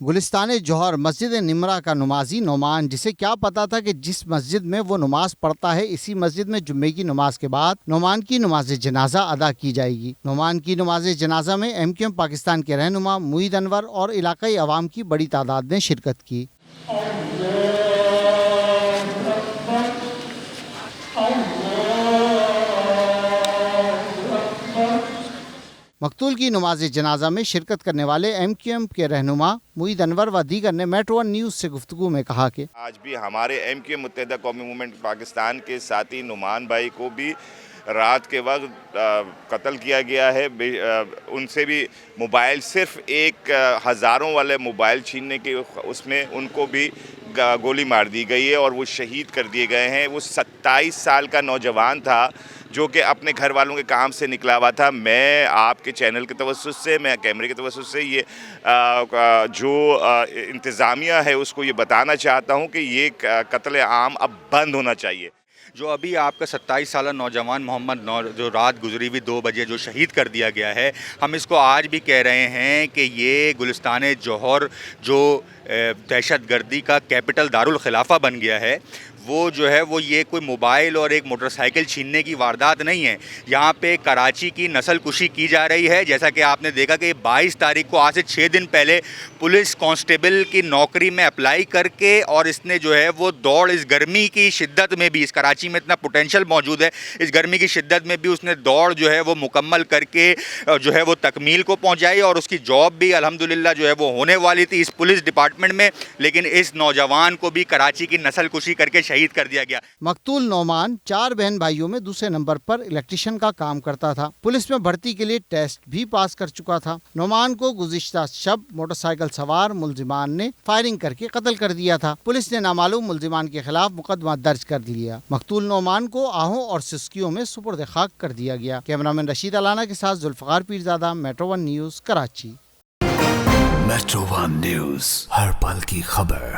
گلستان جوہر مسجد نمرہ کا نمازی نعمان، جسے کیا پتا تھا کہ جس مسجد میں وہ نماز پڑھتا ہے اسی مسجد میں جمعے کی نماز کے بعد نعمان کی نماز جنازہ ادا کی جائے گی۔ نعمان کی نماز جنازہ میں MQM پاکستان کے رہنما معید انور اور علاقائی عوام کی بڑی تعداد نے شرکت کی۔ مقتول کی نماز جنازہ میں شرکت کرنے والے MQM کے رہنما معید انور و دیگر نے میٹرو ون نیوز سے گفتگو میں کہا کہ آج بھی ہمارے MQM متحدہ قومی موومنٹ پاکستان کے ساتھی نعمان بھائی کو بھی رات کے وقت قتل کیا گیا ہے۔ ان سے بھی موبائل، صرف ایک ہزاروں والے موبائل چھیننے کے اس میں ان کو بھی گولی مار دی گئی ہے اور وہ شہید کر دیے گئے ہیں۔ وہ 27 سال کا نوجوان تھا جو کہ اپنے گھر والوں کے کام سے نکلا ہوا تھا۔ میں آپ کے چینل کے توسط سے، میں کیمرے کے توسط سے یہ جو انتظامیہ ہے اس کو یہ بتانا چاہتا ہوں کہ یہ قتل عام اب بند ہونا چاہیے۔ جو ابھی آپ کا 27 سالہ نوجوان محمد نور جو رات گزری ہوئی 2 بجے جو شہید کر دیا گیا ہے، ہم اس کو آج بھی کہہ رہے ہیں کہ یہ گلستان جوہر جو دہشت گردی کا کیپٹل دارالخلافہ بن گیا ہے، وہ جو ہے وہ یہ کوئی موبائل اور ایک موٹر سائیکل چھیننے کی واردات نہیں ہے۔ یہاں پہ کراچی کی نسل کشی کی جا رہی ہے، جیسا کہ آپ نے دیکھا کہ 22 تاریخ کو، آج سے 6 دن پہلے، پولیس کانسٹیبل کی نوکری میں اپلائی کر کے اور اس نے جو ہے وہ دوڑ، اس گرمی کی شدت میں بھی، اس کراچی میں اتنا پوٹینشل موجود ہے، اس گرمی کی شدت میں بھی اس نے دوڑ جو ہے وہ مکمل کر کے جو ہے وہ تکمیل کو پہنچائی اور اس کی جاب بھی الحمدللہ جو ہے وہ ہونے والی تھی اس پولیس ڈپارٹمنٹ میں، لیکن اس نوجوان کو بھی کراچی کی نسل کشی کر کے شہید کر دیا گیا۔ مقتول نعمان 4 بہن بھائیوں میں دوسرے نمبر پر الیکٹریشین کا کام کرتا تھا۔ پولیس میں بھرتی کے لیے ٹیسٹ بھی پاس کر چکا تھا۔ نعمان کو گزشتہ شب موٹر سائیکل سوار ملزمان نے فائرنگ کر کے قتل کر دیا تھا۔ پولیس نے نامعلوم ملزمان کے خلاف مقدمہ درج کر لیا۔ مقتول نعمان کو آہوں اور سسکیوں میں سپرد خاک کر دیا گیا۔ کیمرامین رشید علانہ کے ساتھ Zulfiqar Pirzada, metro one news, Karachi. Metro one news, ہر پل کی خبر۔